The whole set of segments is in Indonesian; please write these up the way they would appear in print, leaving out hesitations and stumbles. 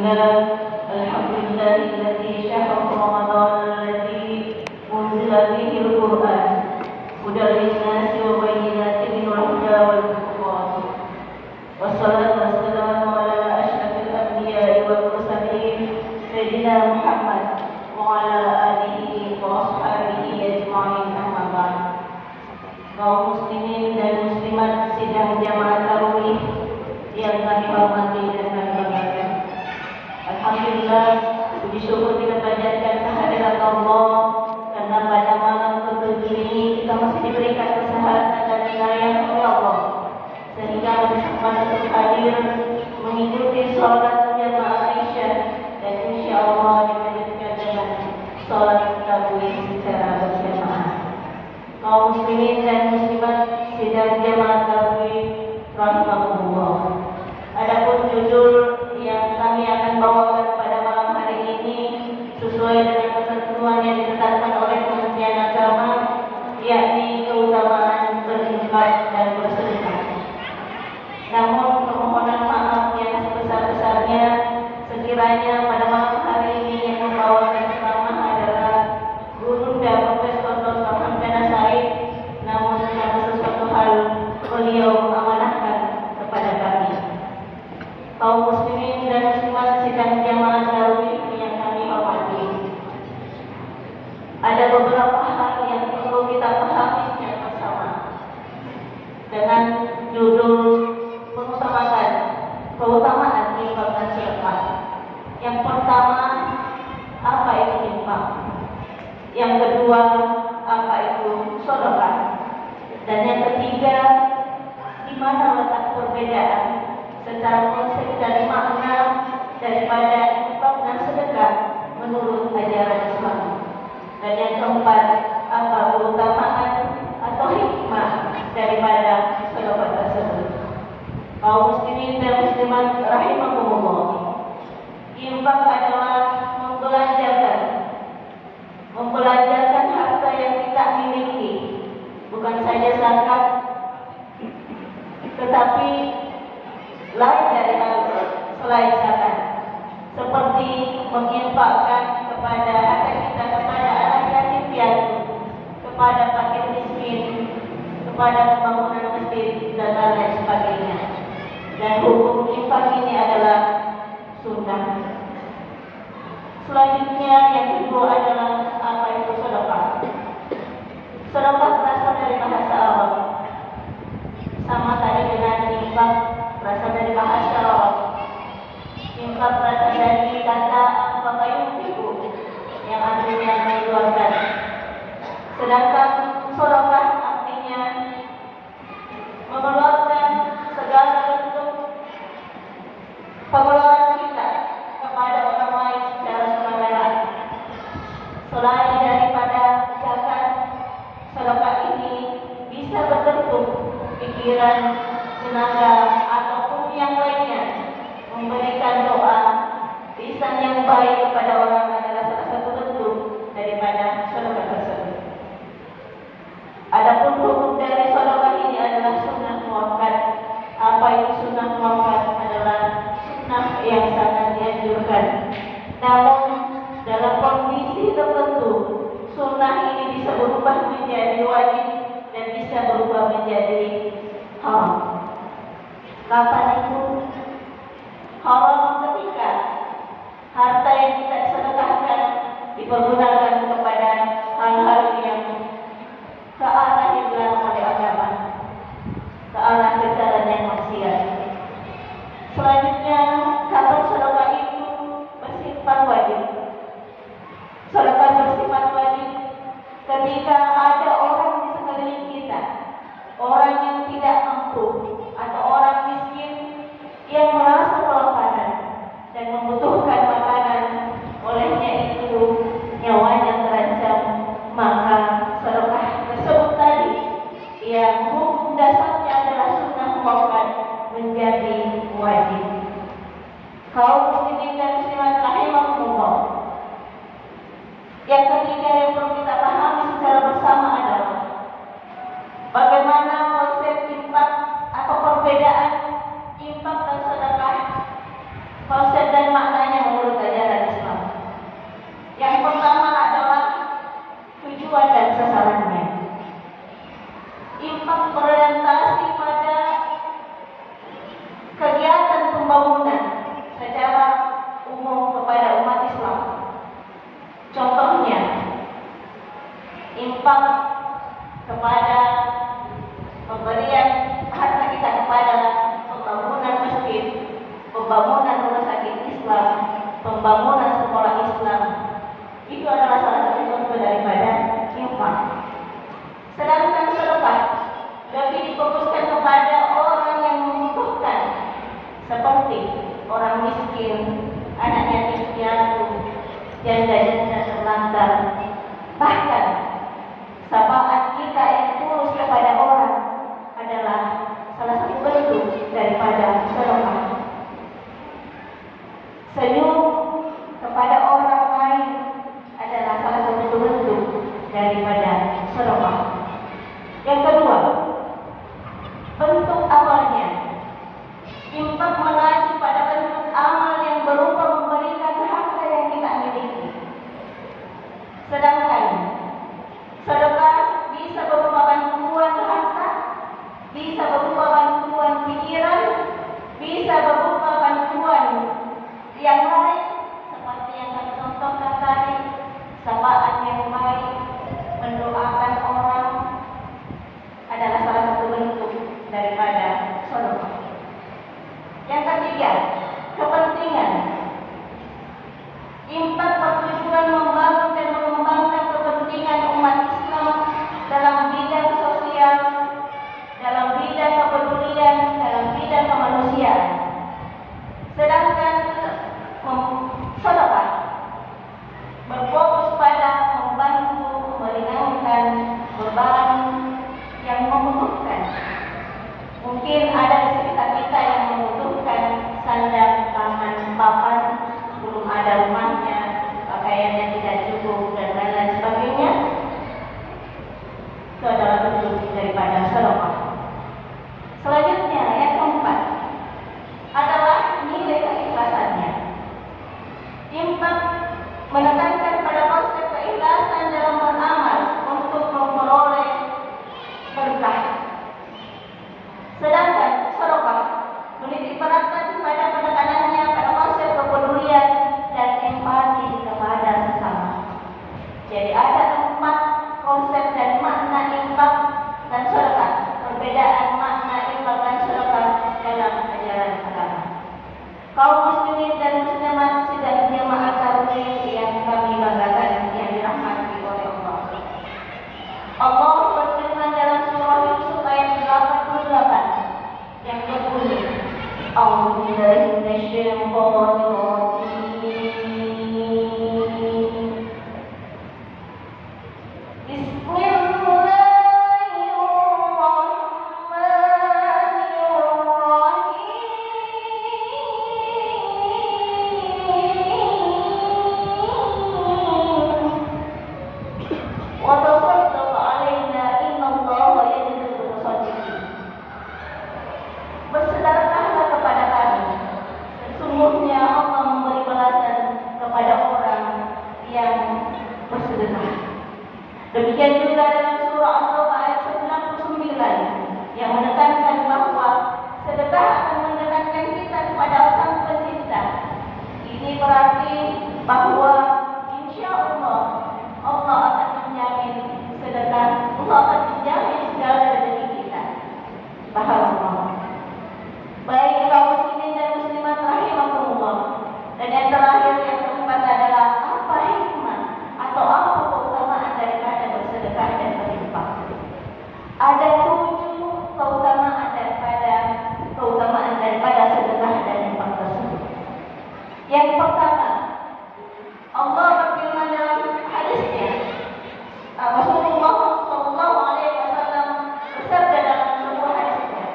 لله الحمد لله الذي شهر رمضان الذي أنزل فيه القرآن هدى للناس وبينات من الهدى والفرقان والصلاة والسلام على أشرف الأنبياء والمرسلين سيدنا محمد وعلى آله وأصحابه أجمعين أما بعد. Kaum muslimin dan muslimat sidang jamaah tarawih yang kami hormati dan kami banggakan. Alhamdulillah, puji syukur kita panjatkan kehadirat Allah karena pada malam ke-7 ini kita masih diberikan kesehatan dan hidayah oleh Allah sehingga masih sempat untuk hadir mengikuti sholat jamaah Isya dan insya Allah dilanjutkan dengan sholat tarawih secara berjamaah. Kaum muslimin dan muslimat sidang jamaah tarawih rahimahullah. Adapun judul yang kami akan bawakan pada malam hari ini sesuai dengan ketentuan yang ditetapkan oleh Kementerian Agama, yakni keutamaan berinfak dan bersedekah. Namun permohonan maaf yang sebesar-besarnya sekiranya pada malam hari ini yang membawakan ceramah adalah Gurunda Profesor Dr. Hamdana Said, namun karena sesuatu hal beliau mengamanahkan kepada kami. Kaum muslimin dan muslimat sidang jamaah tarawih yang kami hormati. Ada beberapa hal yang perlu kita pahami secara bersama dengan judul keutamaan infak dan sedekah. Yang pertama, apa itu infak? Yang kedua, apa itu sedekah? Dan yang ketiga, di mana letak perbedaan secara konsep dan makna daripada infak dan sedekah menurut ajaran Islam. Dan yang keempat, apa keutamaan atau hikmah daripada sedekah tersebut. Kaum muslimin dan muslimat rahimahumullah, infak adalah membelanjakan harta yang kita miliki, bukan saja zakat, tetapi lain dari hal selain zakat, seperti menginfakkan kepada harta kita kepada anak yatim piatu, kepada fakir miskin, kepada pembangunan masjid dan lain sebagainya. Dan hukum infak ini adalah sunnah. Selanjutnya yang kedua adalah apa itu sedekah. Sedekah berasal dari bahasa Arab, sama tadi dengan infak berasal dari bahasa Arab. Infak berasal dari kata al-faqayufiku yang artinya mengeluarkan. Sedangkan sedekah artinya mengeluarkan segala bentuk pengeluaran kita kepada orang lain secara sukarela. Selain daripada zakat, sedekah ini bisa berbentuk pikiran, tenaga, ataupun yang lainnya. Memberikan doa, lisan yang baik kepada orang adalah salah satu bentuk daripada sedekah tersebut. Adapun hukum dari sedekah ini adalah sunnah muakkad. Apa itu sunnah muakkad? Adalah sunnah yang sangat dianjurkan. Namun dalam kondisi tertentu, sunnah ini bisa berubah menjadi wajib dan bisa berubah menjadi haram. Kapan itu? Haram ketika harta yang kita sedekahkan dipergunakan kepada hal-hal yang ke arah yang dilarang oleh agama, ke arah kejaran yang maksiat. Selanjutnya, kalau sedekah itu bersifat wajib. Sedekah bersifat wajib ketika ada orang di sekeliling kita, orang yang tidak mampu atau orang miskin yang merasa kelaparan dan membutuhkan makanan, olehnya itu nyawanya terancam, maka sedekah tersebut tadi yang hukum dasarnya adalah sunnah muakkad menjadi wajib. Kaum muslimin dan muslimat rahimahumullah, yang ketiga yang perlu kita pahami secara bersama adalah bagaimana konsep infak atau perbedaan infak dan sedekah, konsep dan maknanya berinfak kepada pemberian harta kita kepada pembangunan masjid, pembangunan rumah sakit Islam, pembangunan sekolah Islam, itu adalah salah satu contoh daripada infak. Sedangkan sedekah lebih difokuskan kepada orang yang membutuhkan, seperti orang miskin, anak yatim piatu, janda-janda terlantar. Bahkan syafaat kita yang tulus kepada orang adalah salah satu bentuk daripada sedekah. Senyum kepada orang lain adalah salah satu bentuk daripada sedekah. Yang kedua, bentuk awalnya infak mengacu pada bentuk amal yang berupa memberikan harta yang kita miliki. Sedangkan sedekah bisa berupa bantuan harta, bisa berupa bantuan pikiran, bisa berupa bantuan yang lain seperti yang kami contohkan tadi, syafaat yang baik, mendoakan orang adalah salah satu bentuk daripada sedekah. Yang ketiga, kepentingan. Infak bertujuan membangun dan mengembangkan kepentingan umat Islam dalam bidang sosial, dalam bidang kepedulian, dalam bidang kemanusiaan. Sedangkan sedekah berfokus pada membantu meringankan beban yang membutuhkan. Mungkin ada di sekitar kita yang membutuhkan sandang, pangan, papan, belum ada rumahnya, pakaiannya tidak cukup dan lain-lain sebagainya. Itu adalah bentuk daripada sedekah. Selanjutnya yang keempat adalah nilai keikhlasannya. Infak menekankan pada konsep keikhlasan dalam beramal untuk memperoleh berkah. Sedangkan sedekah menitik beratkan pada penekanannya pada konsep kepedulian dan empati kepada sesama. Jadi ada 4 konsep dan makna infak dan sedekah. Perbedaan makna infak dan sedekah dalam ajaran agama. Kaum muslimin dan muslimat sidang jamaah tarawih yang kami banggakan, yang dirahmati oleh Allah. Allah berfirman dalam surah Yusuf ayat 88 yang berbunyi, A'udzu billahi minasyaitonir rajim. Bersedekahlah kepada kami. Sesungguhnya Allah memberi balasan kepada orang yang bersedekah. Demikian juga dalam surah At-Taubah ayat 99 yang menekankan bahwa sedekah akan mendekatkan kita kepada Sang Pencipta. Ini berarti bahwa insya Allah Allah akan menjamin sedekah, Allah akan menjamin segala rezeki kita. Subhanallah. Baik kaum muslimin dan muslimat rahimahumullah. Dan yang terakhir, yang keempat adalah apa hikmah atau apa keutamaan daripada bersedekah dan berinfak. Ada 7 keutamaan daripada sedekah dan infak tersebut. Yang pertama, Allah berfirman dalam hadisnya, Rasulullah sallallahu alaihi wasallam bersabda dalam sebuah hadisnya,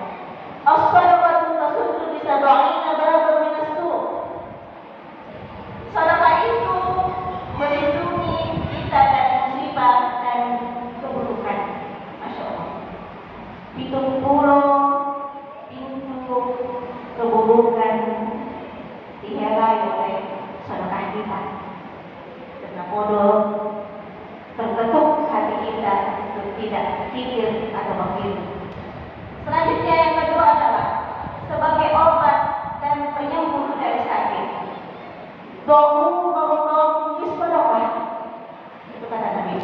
as-sadaqatu tasuddu bi 70 baban min as-su'. Sedekah itu melindungi kita dari musibah dan keburukan. Masya Allah. 70 pintu keburukan diherai oleh sedekah kita. Karena bodoh terketuk hati kita untuk tidak pikir atau berpikir. Selanjutnya yang kedua adalah sebagai obat dan penyembuh dari sakit. Doa sedekah. Itu kata Nabi.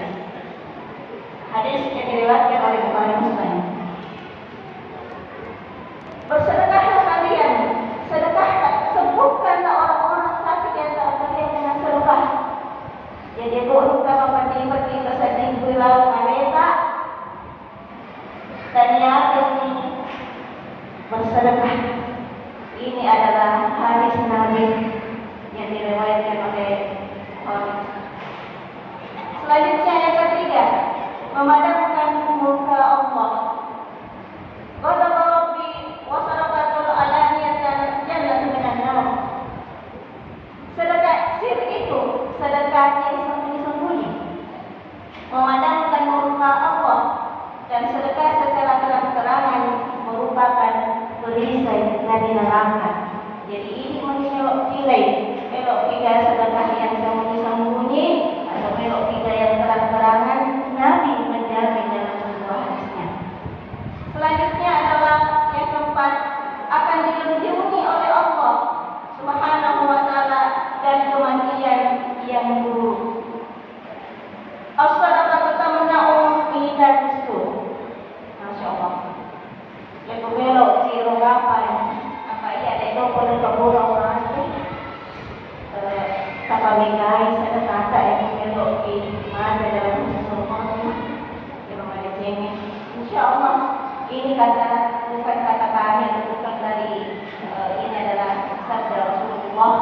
sedekah yang sembunyi-sembunyi, memandangkan muka Allah, dan sedekah secara terang-terangan merupakan perisai dari neraka. Jadi ini mengelok pilih, elok tiga sedekah yang sembunyi-sembunyi atau elok tiga yang terang-terangan. Nabi menjamin dalam sebuah hadisnya. Selanjutnya adalah yang keempat, akan dilindungi oleh Allah Subhanahu wa taala dari kematian yang buruk. As-sadaqatu tamna'u minal su'. Masyaallah. Lepas belok siro apa ia ada itu pun keburuk orang itu. Kata megai saya kata yang belok di mana dalam semua yang ada sini. Insyaallah ini bukan kata kami, bukan dari ini adalah sabda Rasulullah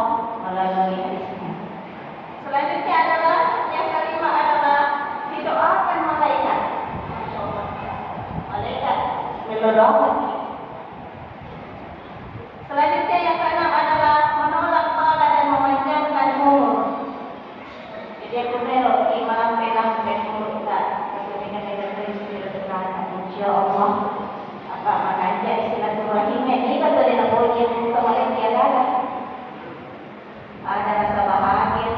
melalui hadisnya. Selanjutnya adalah yang kelima adalah didoakan malaikat. Masyaallah. Malaikat mendoakan. Selanjutnya yang keenam adalah menolak bala dan memanjangkan umur. Jadi aku melok di malam pelang dan umur tak. Kemudian dengan beristirahat insyaallah. Apa makanya silaturahim ini kan dari nak boleh kemarin dia ada rasa bahagia.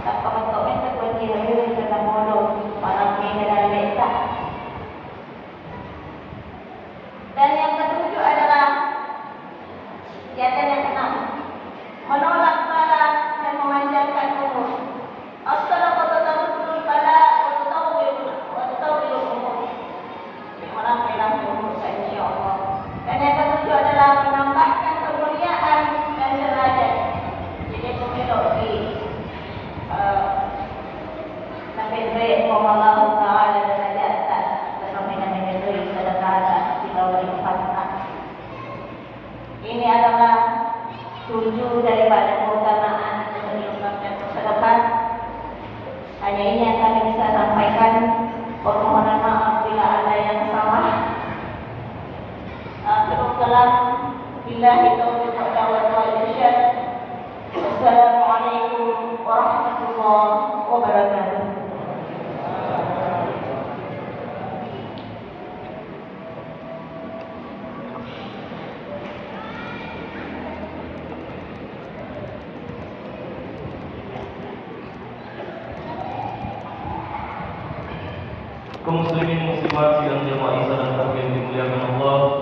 Tak pengetahuan terkuatnya hari dalam modal malam ini dan letak. Dan yang ketujuh adalah yang keenam, menolak bala dan memanjangkan umur. As-sadaqatu tamhul bala wa tutawwilul umur. Malam dalam umur insyaallah. Dan yang ketujuh adalah menambahkan kemuliaan dan derajat. Jadi pemilik di sampai Allah Taala derajat tak fenomena menjadi sedekah di bawah infak. Ini adalah 7 daripada keutamaan infak dan sedekah. Hanya ini yang kami bisa sampaikan. Permohonan maaf bila ada yang salah. Akhirul kalam, billahi taufiq wal irsyad. Wassalamualaikum warahmatullahi wabarakatuh. Kaum muslimin muslimat yang jemaah Isa dan takbir dimuliakan Allah.